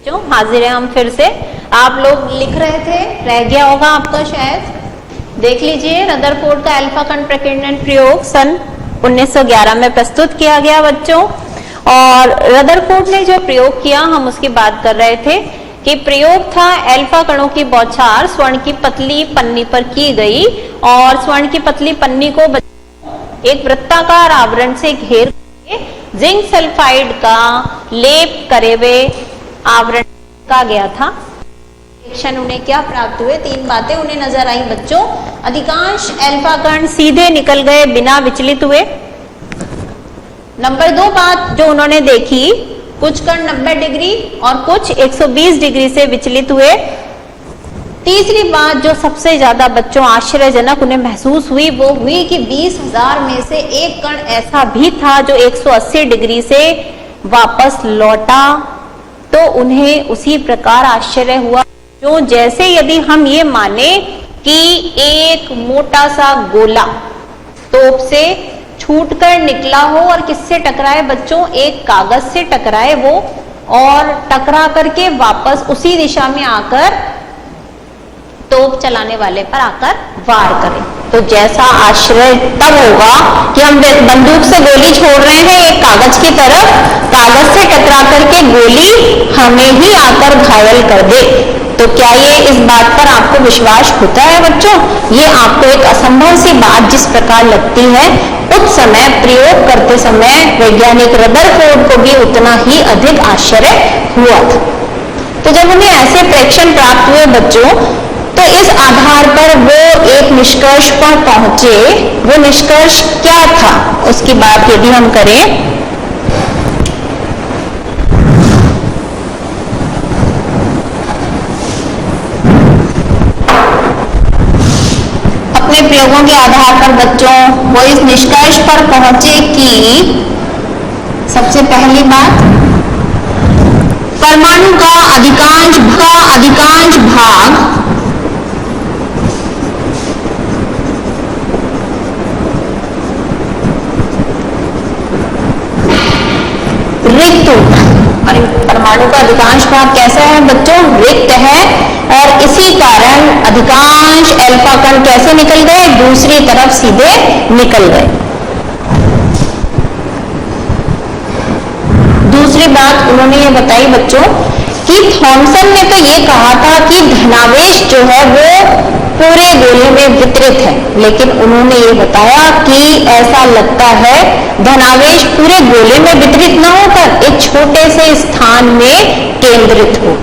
जो हाजिर हैं हम फिर से। आप लोग लिख रहे थे, रह गया होगा आपका शायद, देख लीजिए। रदरफोर्ड का अल्फा कण प्रकीर्णन प्रयोग सन 1911 में प्रस्तुत किया गया बच्चों। और रदरफोर्ड ने जो प्रयोग किया हम उसकी बात कर रहे थे कि प्रयोग था अल्फा कणों की बौछार स्वर्ण की पतली पन्नी पर की गई और स्वर्ण की पतली पन्नी को एक वृत्ताकार आवरण से घेर के जिंक सल्फाइड का लेप करे हुए आवरण का गया था। उन्हें क्या प्राप्त हुए, तीन बातें उन्हें नजर आई बच्चों। अधिकांश अल्फा कण सीधे निकल गए बिना विचलित हुए। नंबर 2 बात जो उन्होंने देखी, कुछ कण 90 डिग्री और कुछ 120 डिग्री से विचलित हुए। तीसरी बात जो सबसे ज्यादा बच्चों आश्चर्यजनक उन्हें महसूस हुई वो हुई कि 20,000 में से एक कण ऐसा भी था जो 180 डिग्री से वापस लौटा। तो उन्हें उसी प्रकार आश्चर्य हुआ जो जैसे यदि हम ये माने कि एक मोटा सा गोला तोप से छूटकर निकला हो और किससे टकराए बच्चों, एक कागज से टकराए वो, और टकरा करके वापस उसी दिशा में आकर तोप चलाने वाले पर आकर वार करे। तो जैसा आश्चर्य तब होगा कि हम बंदूक से गोली छोड़ रहे हैं एक कागज की तरफ, कागज से टकरा करके गोली हमें ही आकर घायल कर दे। तो क्या ये इस बात पर आपको विश्वास होता है बच्चों? ये आपको एक असंभव सी बात जिस प्रकार लगती है, उस समय प्रयोग करते समय वैज्ञानिक रदरफोर्ड को भी उतना ही अधिक आश्चर्य हुआ था। तो जब उन्हें ऐसे प्रेक्षण प्राप्त हुए बच्चों, तो इस आधार पर वो एक निष्कर्ष पर पहुंचे। वो निष्कर्ष क्या था उसकी बात यदि हम करें, अपने प्रयोगों के आधार पर बच्चों वो इस निष्कर्ष पर पहुंचे कि सबसे पहली बात, परमाणु का अधिकांश भाग रिक्त होता है। और परमाणु का अधिकांश भाग कैसा है बच्चों? रिक्त है। और इसी कारण अधिकांश अल्फा कण कैसे निकल गए? दूसरी तरफ सीधे निकल गए। दूसरी बात उन्होंने ये बताई बच्चों कि थॉमसन ने तो ये कहा था कि धनावेश जो है वो पूरे गोले में वितरित है, लेकिन उन्होंने ये बताया कि ऐसा लगता है धनावेश पूरे गोले में वितरित न होकर एक छोटे से स्थान में केंद्रित हो।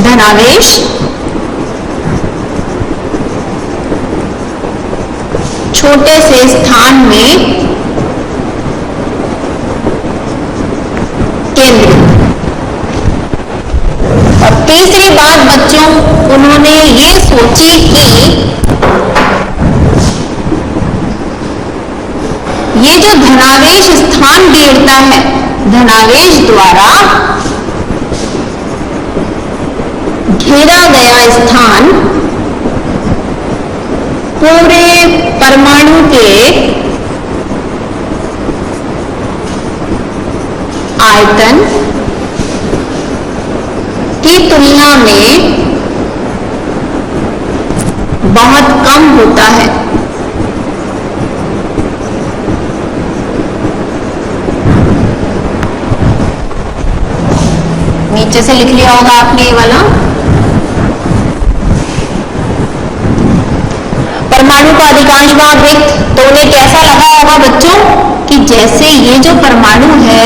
धनावेश छोटे से स्थान में केंद्रित। और तीसरी बात बच्चों उन्होंने ये सोची कि ये जो धनावेश स्थान घेरता है, धनावेश द्वारा घेरा गया स्थान पूरे परमाणु के आयतन की तुलना में बहुत कम होता है। नीचे से लिख लिया होगा आपने ये वाला। परमाणु का अधिकांश भाग रिक्त, तो उन्हें कैसा लगा होगा बच्चों कि जैसे ये जो परमाणु है,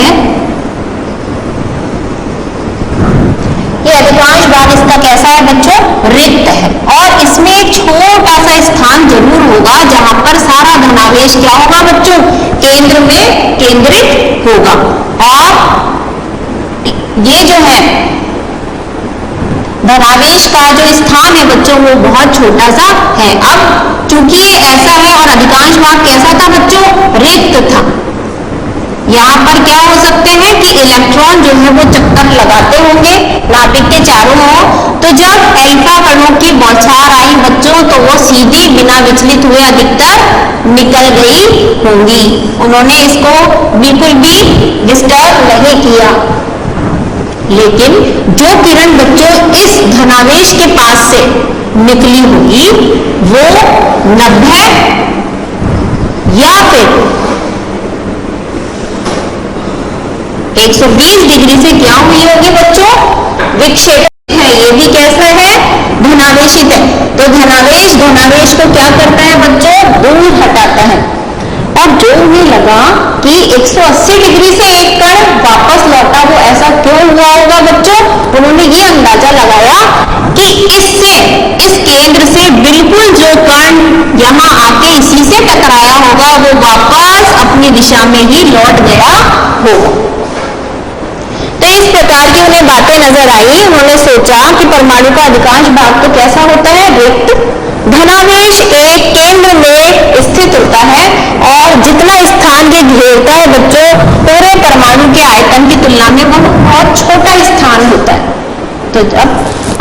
ये अधिकांश भाग इसका कैसा है बच्चों? रिक्त है। और इसमें एक छोटा सा स्थान जरूर होगा जहां पर सारा धनावेश क्या होगा बच्चों? केंद्र में केंद्रित होगा। और ये जो है धनावेश का जो स्थान है बच्चों वो बहुत छोटा सा है। अब चूंकि ये ऐसा है और अधिकांश भाग कैसा था बच्चों? रिक्त था। यहाँ पर क्या हो सकते हैं कि इलेक्ट्रॉन जो है वो चक्कर लगाते होंगे नाभिक के चारों ओर। तो जब अल्फा कणों की बौछार आई बच्चों तो वो सीधी बिना विचलित हुए अधिकतर निकल गई होंगी। उन्होंने इसको बिल्कुल भी डिस्टर्ब नहीं किया। लेकिन जो किरण बच्चों इस धनावेश के पास से निकली होगी वो 90 या फिर 120 डिग्री से क्या हुई होगी बच्चों, विक्षेपित है। ये भी कैसा है, धनावेशित है। तो धनावेश धनावेश को क्या करता है बच्चों, दूर हटाता है। और जो उन्हें लगा कि 180 डिग्री से एक कण वापस लौटा, वो ऐसा क्यों हुआ होगा बच्चों, उन्होंने ये अंदाजा लगाया कि इससे, इस केंद्र से बिल्कुल जो कण यहाँ आके इसी से टकराया होगा वो वापस अपनी दिशा में ही लौट गया होगा। तो इस प्रकार की उन्हें बातें नजर आई। उन्होंने सोचा कि परमाणु का अधिकांश भाग तो कैसा होता है, रिक्त। धनावेश एक केंद्र में स्थित होता है और जितना स्थान ये घेरता है बच्चों, पूरे परमाणु के आयतन की तुलना में वो बहुत छोटा स्थान होता है। तो जब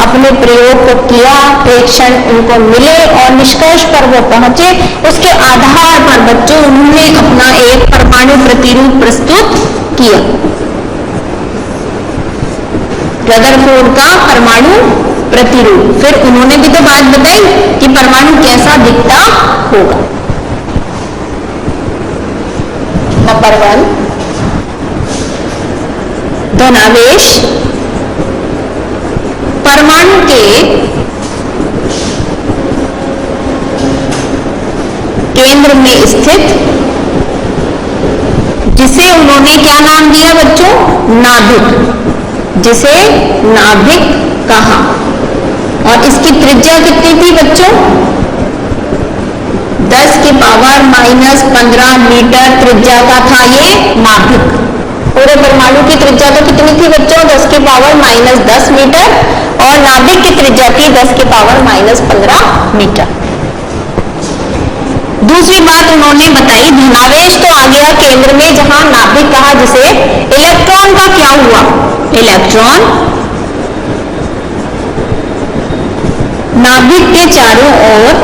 अपने प्रयोग को किया, प्रेक्षण उनको मिले और निष्कर्ष पर वो पहुंचे, उसके आधार पर बच्चों उन्होंने अपना एक परमाणु प्रतिरूप प्रस्तुत किया, रदरफोर्ड का परमाणु प्रतिरूप। फिर उन्होंने भी तो बात बताई कि परमाणु कैसा दिखता होगा। नंबर 1, धनावेश परमाणु के केंद्र में स्थित, जिसे उन्होंने क्या नाम दिया बच्चों, नाभिक, जिसे नाभिक कहा। और इसकी त्रिज्या कितनी थी बच्चों, 10 की पावर -15 मीटर त्रिज्या का था ये नाभिक। पूरे परमाणु की त्रिज्या तो कितनी थी बच्चों, 10 की पावर -10 मीटर, और नाभिक की त्रिज्या थी 10 की पावर -15 मीटर। दूसरी बात उन्होंने बताई, धनावेश तो आ गया केंद्र में जहां नाभिक कहा, जिसे इलेक्ट्रॉन का क्या हुआ, इलेक्ट्रॉन नाभिक के चारों ओर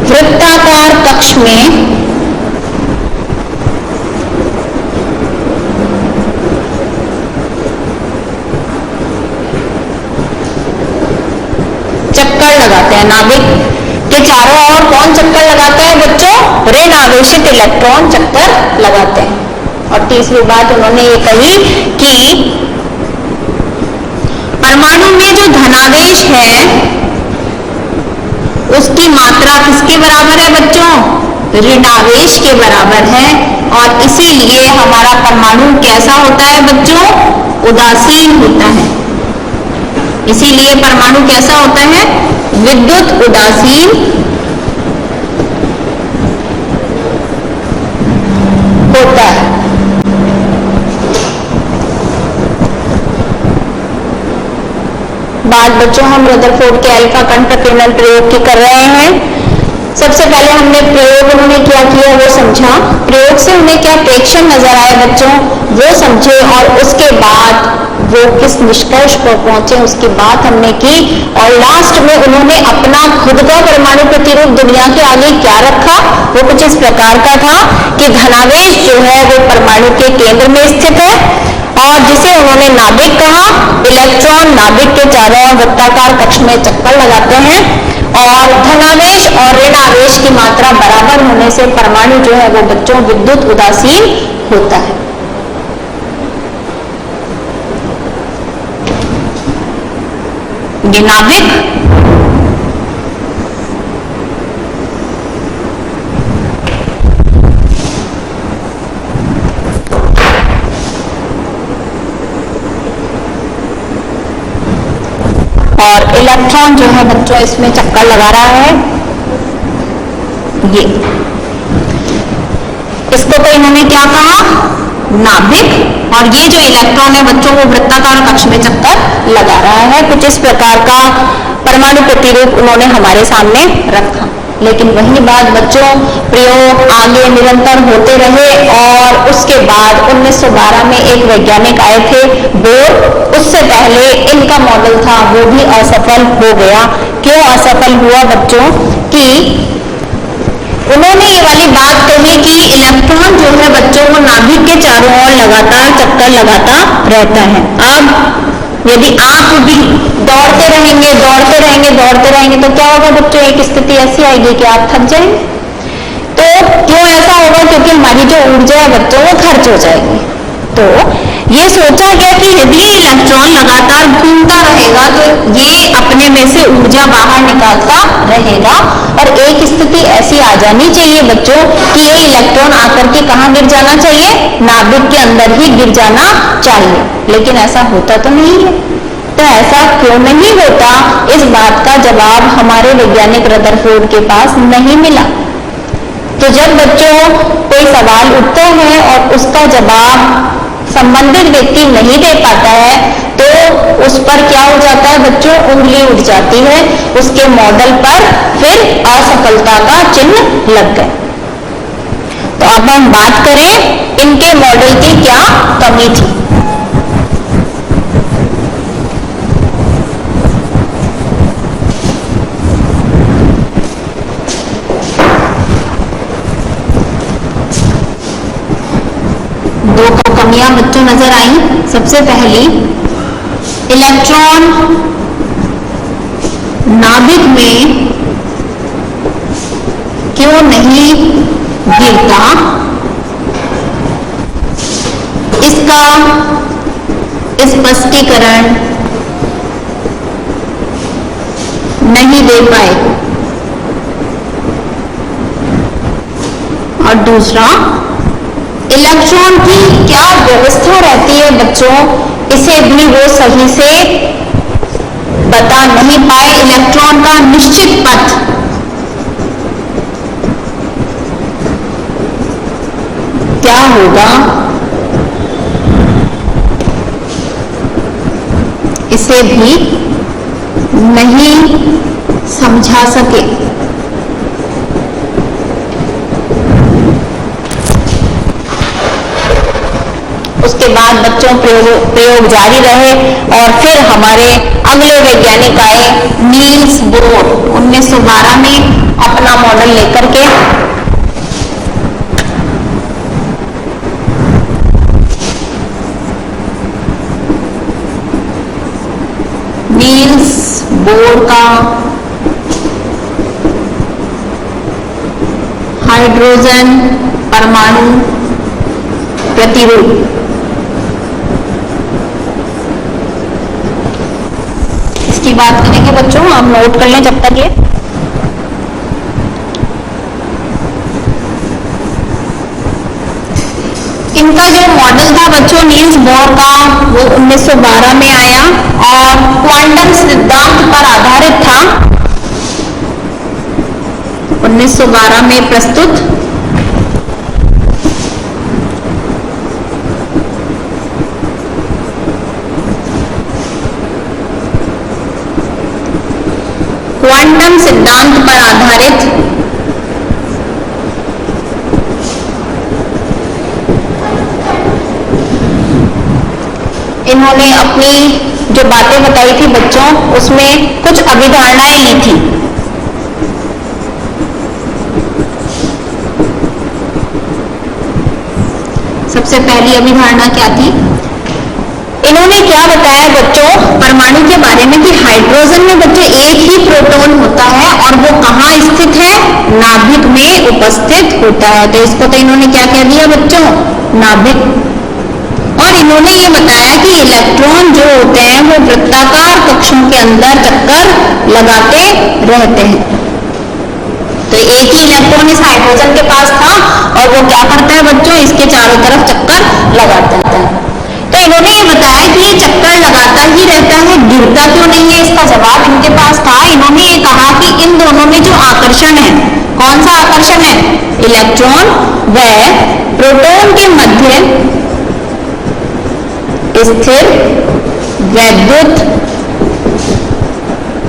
वृत्ताकार कक्ष में चक्कर लगाते हैं। नाभिक के चारों ओर कौन चक्कर लगाते हैं बच्चों, ऋण आवेशित इलेक्ट्रॉन चक्कर लगाते हैं। और तीसरी बात उन्होंने ये कही कि परमाणु में जो धनावेश है उसकी मात्रा किसके बराबर है बच्चों, ऋणावेश के बराबर है। और इसीलिए हमारा परमाणु कैसा होता है बच्चों, उदासीन होता है। इसीलिए परमाणु कैसा होता है, विद्युत उदासीन होता है। बात बच्चों हम रदरफोर्ड के अल्फा कण प्रकीर्णन प्रयोग की कर रहे हैं। सबसे पहले हमने प्रयोग उन्होंने क्या किया वो समझा, प्रयोग से उन्हें क्या प्रेक्षण नजर आए बच्चों वो समझे, और उसके बाद वो किस निष्कर्ष पर पहुंचे उसकी बात हमने की। और लास्ट में उन्होंने अपना खुद का परमाणु प्रतिरूप दुनिया के आगे क्या रखा, वो कुछ इस प्रकार का था कि धनावेश जो है वो परमाणु के केंद्र में स्थित है, और जिसे उन्होंने नाभिक कहा। इलेक्ट्रॉन नाभिक के चारों ओर वृत्ताकार कक्ष में चक्कर लगाते हैं, और धनावेश और ऋणावेश की मात्रा बराबर होने से परमाणु जो है वो बच्चों विद्युत उदासीन होता है। ये नाभिक और इलेक्ट्रॉन जो है बच्चों इसमें चक्कर लगा रहा है। ये इसको तो इन्होंने क्या कहा, नाभिक, और ये जो इलेक्ट्रॉन है बच्चों वो वृत्ताकार कक्ष में चक्कर लगा रहा है। कुछ इस प्रकार का परमाणु प्रतिरूप उन्होंने हमारे सामने रखा। लेकिन वही बात बच्चों, प्रयोग आगे निरंतर होते रहे, और उसके बाद 1912 में एक वैज्ञानिक आए थे बोर। उससे पहले इनका मॉडल था वो भी असफल हो गया। क्यों असफल हुआ बच्चों, कि उन्होंने ये वाली बात कही कि इलेक्ट्रॉन जो है बच्चों को नाभिक के चारों ओर लगातार चक्कर लगाता रहता है। अब यदि आप भी दौड़ते रहेंगे दौड़ते रहेंगे दौड़ते रहेंगे तो क्या होगा बच्चों, एक स्थिति ऐसी आएगी कि आप थक जाएंगे। तो क्यों ऐसा होगा? क्योंकि हमारी जो ऊर्जा है बच्चों वो खर्च हो जाएगी। तो ये सोचा गया कि यदि इलेक्ट्रॉन लगातार घूमता रहेगा तो ये अपने में से ऊर्जा बाहर निकालता रहेगा और एक स्थिति ऐसी आ जानी चाहिए बच्चों कि ये इलेक्ट्रॉन आकर के कहाँ गिर जाना चाहिए? नाभिक के अंदर ही गिर जाना चाहिए। लेकिन ऐसा होता तो नहीं है। तो ऐसा क्यों नहीं होता, इस बात का जवाब हमारे वैज्ञानिक रदरफोर्ड के पास नहीं मिला। तो जब बच्चों कोई सवाल उठता है और उसका जवाब संबंधित व्यक्ति नहीं दे पाता है तो उस पर क्या हो जाता है बच्चों? उंगली उठ जाती है, उसके मॉडल पर फिर असफलता का चिन्ह लग गए। तो अब हम बात करें इनके मॉडल की क्या कमी थी। दो कमियां बच्चों नजर आई। सबसे पहली, इलेक्ट्रॉन नाभिक में क्यों नहीं गिरता, इसका स्पष्टीकरण नहीं दे पाए। और दूसरा, इलेक्ट्रॉन की क्या व्यवस्था रहती है बच्चों, इसे भी वो सही से बता नहीं पाए। इलेक्ट्रॉन का निश्चित पथ क्या होगा, इसे भी नहीं समझा सके। उसके बाद बच्चों प्रयोग जारी रहे और फिर हमारे अगले वैज्ञानिक आए नील्स बोर 1912 में अपना मॉडल लेकर के। नील्स बोर का हाइड्रोजन परमाणु प्रतिरूप, की बात करेंगे बच्चों, आप नोट कर लें जब तक ये। इनका जो मॉडल था बच्चों नील्स बोर का, वो 1912 में आया और क्वांटम सिद्धांत पर आधारित था। 1912 में प्रस्तुत। क्वांटम सिद्धांत पर आधारित इन्होंने अपनी जो बातें बताई थी बच्चों, उसमें कुछ अभिधारणाएं ली थी। सबसे पहली अभिधारणा क्या थी? इन्होंने क्या बताया बच्चों परमाणु के बारे में कि हाइड्रोजन में बच्चों एक ही प्रोटॉन होता है और वो कहाँ स्थित है? नाभिक में उपस्थित होता है। तो इसको तो इन्होंने क्या कह दिया बच्चों? नाभिक। और इन्होंने ये बताया कि इलेक्ट्रॉन जो होते हैं वो वृत्ताकार कक्षों के अंदर चक्कर लगाते रहते हैं। तो एक ही इलेक्ट्रॉन इस हाइड्रोजन के पास था और वो क्या करता है बच्चों? इसके चारों तरफ चक्कर लगाता है। तो इन्होंने ये बताया कि ये चक्कर लगाता ही रहता है, गिरता क्यों नहीं है? इसका जवाब इनके पास था। इन्होंने ये कहा कि इन दोनों में जो आकर्षण है, कौन सा आकर्षण है? इलेक्ट्रॉन व प्रोटॉन के मध्य स्थिर वैद्युत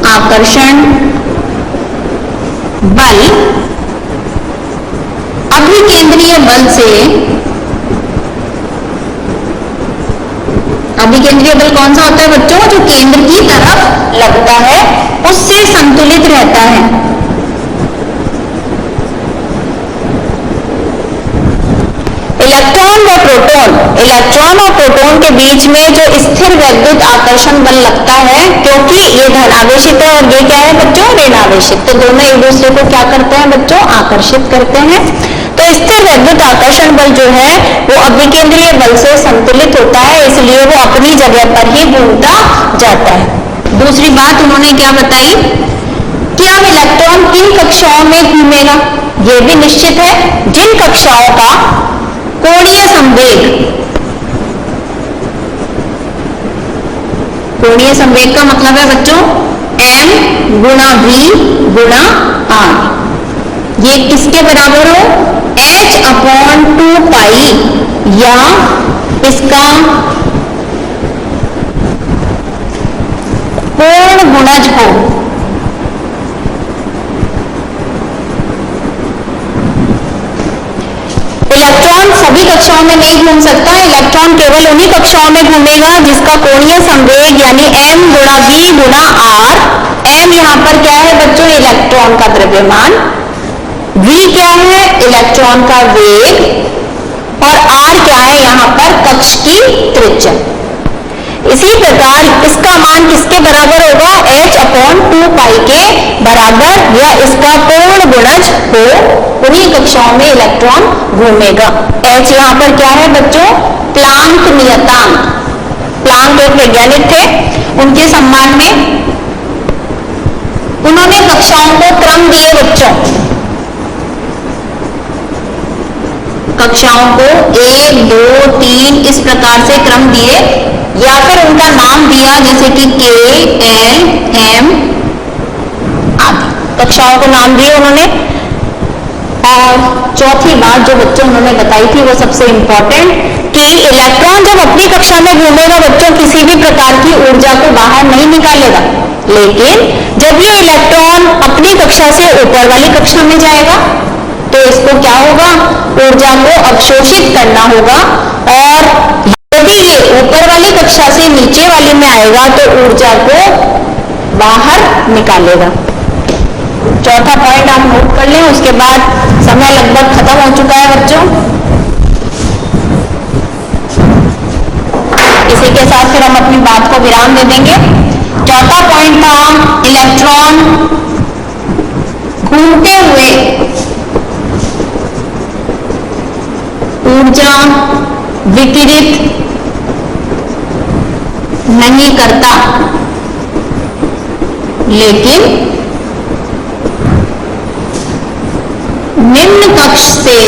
आकर्षण बल अभिकेंद्रीय बल से, अभिकेंद्रीय बल कौन सा होता है बच्चों? जो केंद्र की तरफ लगता है उससे संतुलित रहता है। इलेक्ट्रॉन और प्रोटॉन के बीच में जो स्थिर वैद्युत आकर्षण बल लगता है, क्योंकि ये धन आवेशित है और ये क्या है बच्चों, ऋण आवेशित, तो दोनों एक दूसरे को क्या करते हैं बच्चों, आकर्षित करते हैं। तो स्थिर वैद्युत आकर्षण बल जो है वो अभिकेंद्रीय बल से संतुलित होता है, इसलिए वो अपनी जगह पर ही घूमता जाता है। दूसरी बात उन्होंने क्या बताई कि अब इलेक्ट्रॉन किन कक्षाओं में घूमेगा, ये भी निश्चित है। जिन कक्षाओं का कोणीय संवेग का मतलब है बच्चों m गुणा v गुणा r, ये किसके बराबर हो, h/2 पाई, या इसका पूर्ण गुणज हो। इलेक्ट्रॉन सभी कक्षाओं में नहीं घूम सकता, इलेक्ट्रॉन केवल उन्हीं कक्षाओं में घूमेगा जिसका कोणीय संवेग यानी m गुणा v गुणा r। m यहाँ पर क्या है बच्चों, इलेक्ट्रॉन का द्रव्यमान, v क्या है, इलेक्ट्रॉन का वेग, और r क्या है यहाँ पर कक्ष की त्रिज्या। इसी प्रकार इसका मान किसके बराबर होगा, h/2 पाई के बराबर, या इसका पूर्ण गुणज हो, उन्हीं कक्षाओं में इलेक्ट्रॉन घूमेगा। h यहाँ पर क्या है बच्चों, प्लांक नियतांक। प्लांक एक वैज्ञानिक थे, उनके सम्मान में उन्होंने कक्षाओं को क्रम दिए बच्चों, कक्षाओं को 1 2 3 इस प्रकार से क्रम दिए, या फिर उनका नाम दिया जैसे कि K L M आदि कक्षाओं को नाम दिए उन्होंने। और चौथी बात जो बच्चों उन्होंने बताई थी वो सबसे इंपॉर्टेंट, कि इलेक्ट्रॉन जब अपनी कक्षा में घूमेगा बच्चों किसी भी प्रकार की ऊर्जा को बाहर नहीं निकालेगा, लेकिन जब ये इलेक्ट्रॉन अपनी कक्षा से ऊपर वाली कक्षा में जाएगा तो इसको क्या होगा, ऊर्जा को अवशोषित करना होगा, और यदि ये ऊपर वाली कक्षा से नीचे वाली में आएगा तो ऊर्जा को बाहर निकालेगा। चौथा पॉइंट आप नोट कर लें, उसके बाद समय लगभग खत्म हो चुका है बच्चों। इसी के साथ फिर हम अपनी बात को विराम दे देंगे। चौथा पॉइंट था इलेक्ट्रॉन घूमते हुए ऊर्जा विकिरित नहीं करता, लेकिन निम्न कक्ष से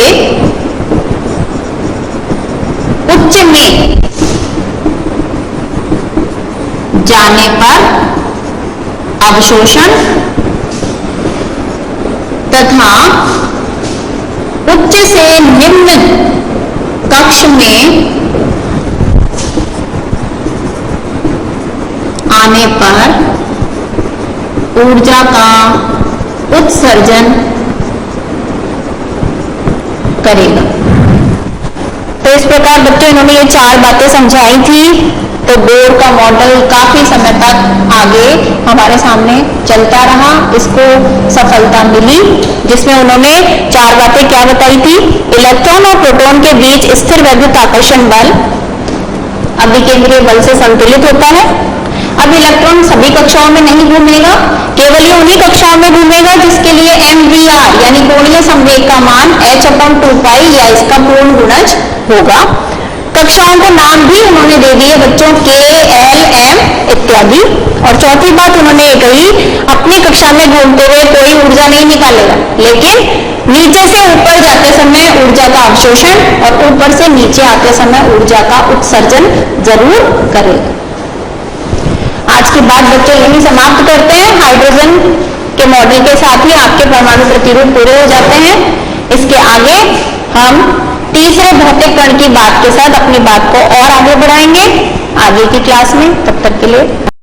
उच्च में जाने पर अवशोषण तथा उच्च से निम्न कक्ष में आने पर ऊर्जा का उत्सर्जन करेगा। तो इस प्रकार बच्चों इन्होंने ये 4 बातें समझाई थी। तो बोर का मॉडल काफी समय तक आगे हमारे सामने चलता रहा, इसको सफलता मिली, जिसमें उन्होंने 4 बातें क्या बताई थी, इलेक्ट्रॉन और प्रोटॉन के बीच स्थिर वैद्युत आकर्षण बल अभिकेंद्रीय बल से संतुलित होता है। अब इलेक्ट्रॉन सभी कक्षाओं में नहीं घूमेगा, केवल ये उन्हीं कक्षाओं में घूमेगा जिसके लिए MVR यानी कोणीय संवेग का मान h/2 पाई या इसका पूर्ण गुणज होगा। कक्षाओं को नाम भी उन्होंने दे दिए बच्चों, K L M इत्यादि। और चौथी बात उन्होंने ये कही, अपनी कक्षा में घूमते हुए कोई ऊर्जा नहीं निकालेगा, लेकिन नीचे से ऊपर जाते समय ऊर्जा का अवशोषण और ऊपर से नीचे आते समय ऊर्जा का उत्सर्जन जरूर करेगा। आज की बात बच्चों यही समाप्त करते हैं। हाइड्रोजन के मॉडल के साथ ही आपके परमाणु प्रतिरूप पूरे हो जाते हैं। इसके आगे हम तीसरे भौतिक कण की बात के साथ अपनी बात को और आगे बढ़ाएंगे आगे की क्लास में। तब तक के लिए